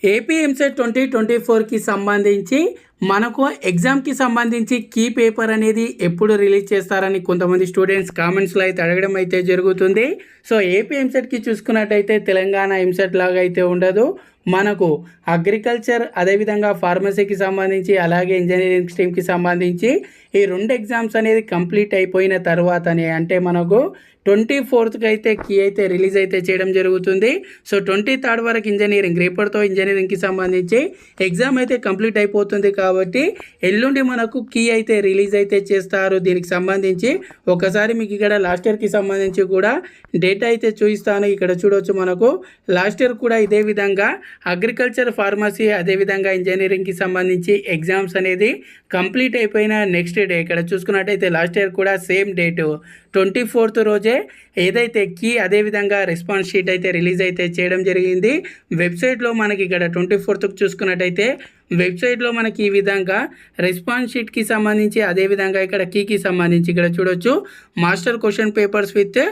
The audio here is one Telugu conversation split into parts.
ఏపీ ఎంసెట్ 2024కి సంబంధించి మనకు ఎగ్జామ్కి సంబంధించి కీ పేపర్ అనేది ఎప్పుడు రిలీజ్ చేస్తారని కొంతమంది స్టూడెంట్స్ కామెంట్స్లో అయితే అడగడం అయితే జరుగుతుంది. సో ఏపీ ఎంసెట్కి చూసుకున్నట్టయితే తెలంగాణ ఎంసెట్ లాగా అయితే ఉండదు. మనకు అగ్రికల్చర్ అదేవిధంగా ఫార్మసీకి సంబంధించి అలాగే ఇంజనీరింగ్ స్ట్రీమ్కి సంబంధించి ఈ రెండు ఎగ్జామ్స్ అనేది కంప్లీట్ అయిపోయిన తర్వాతనే అంటే మనకు 24కి అయితే కీ అయితే రిలీజ్ అయితే చేయడం జరుగుతుంది. సో 23rd వరకు ఇంజనీరింగ్ రేపటితో ఇంజనీరింగ్కి సంబంధించి ఎగ్జామ్ అయితే కంప్లీట్ అయిపోతుంది కాబట్టి ఎల్లుండి మనకు కీ అయితే రిలీజ్ అయితే చేస్తారు. దీనికి సంబంధించి ఒకసారి మీకు ఇక్కడ లాస్ట్ ఇయర్కి సంబంధించి కూడా డేటా అయితే చూపిస్తాను. ఇక్కడ చూడవచ్చు మనకు లాస్ట్ ఇయర్ కూడా ఇదే విధంగా అగ్రికల్చర్ ఫార్మసీ అదేవిధంగా ఇంజనీరింగ్కి సంబంధించి ఎగ్జామ్స్ అనేది కంప్లీట్ అయిపోయిన నెక్స్ట్ డే ఇక్కడ చూసుకున్నట్టయితే లాస్ట్ ఇయర్ కూడా సేమ్ డేటు 24th రోజే ఏదైతే కీ అదేవిధంగా రెస్పాన్స్ షీట్ అయితే రిలీజ్ అయితే చేయడం జరిగింది. వెబ్సైట్లో మనకి ఇక్కడ 24th చూసుకున్నట్టయితే వెబ్సైట్లో మనకి ఈ విధంగా రెస్పాన్స్ షీట్కి సంబంధించి అదేవిధంగా ఇక్కడ కీకి సంబంధించి ఇక్కడ చూడొచ్చు master question papers with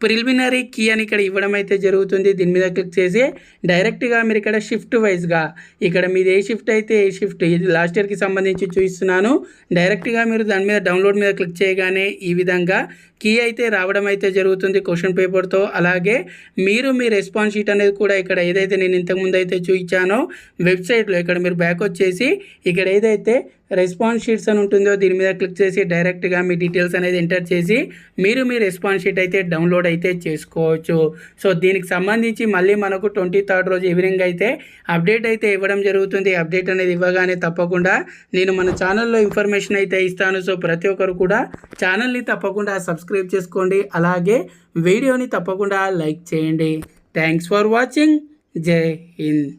preliminary key అని ఇక్కడ ఇవ్వడం అయితే జరుగుతుంది. దీని మీద క్లిక్ చేసి డైరెక్ట్గా మీరు ఇక్కడ షిఫ్ట్ వైజ్గా ఇక్కడ మీది ఏ షిఫ్ట్ అయితే ఏ షిఫ్ట్ ఇది లాస్ట్ ఇయర్కి సంబంధించి చూపిస్తున్నాను. డైరెక్ట్గా మీరు దాని మీద డౌన్లోడ్ మీద క్లిక్ చేయగానే ఈ విధంగా కీ అయితే రావడం అయితే జరుగుతుంది క్వశ్చన్ పేపర్తో. అలాగే మీరు మీ రెస్పాన్స్ షీట్ అనేది కూడా ఇక్కడ ఏదైతే నేను ఇంతకుముందు అయితే చూపించానో వెబ్సైట్లో ఇక్కడ మీరు బ్యాక్ వచ్చేసి ఇక్కడ ఏదైతే రెస్పాన్స్ షీట్స్ అని ఉంటుందో దీని మీద క్లిక్ చేసి డైరెక్ట్గా మీ డీటెయిల్స్ అనేది ఎంటర్ చేసి మీరు మీ రెస్పాన్స్ షీట్ అయితే డౌన్లోడ్ అయితే చేసుకోవచ్చు. సో దీనికి సంబంధించి మళ్ళీ మనకు 23rd రోజు ఈవినింగ్ అయితే అప్డేట్ అయితే ఇవ్వడం జరుగుతుంది. అప్డేట్ అనేది ఇవ్వగానే తప్పకుండా నేను మన ఛానల్లో ఇన్ఫర్మేషన్ అయితే ఇస్తాను. సో ప్రతి ఒక్కరు కూడా ఛానల్ని తప్పకుండా సబ్స్క్రైబ్ చేసుకోండి. అలాగే వీడియోని తప్పకుండా లైక్ చేయండి. Thanks for watching. జై హింద్.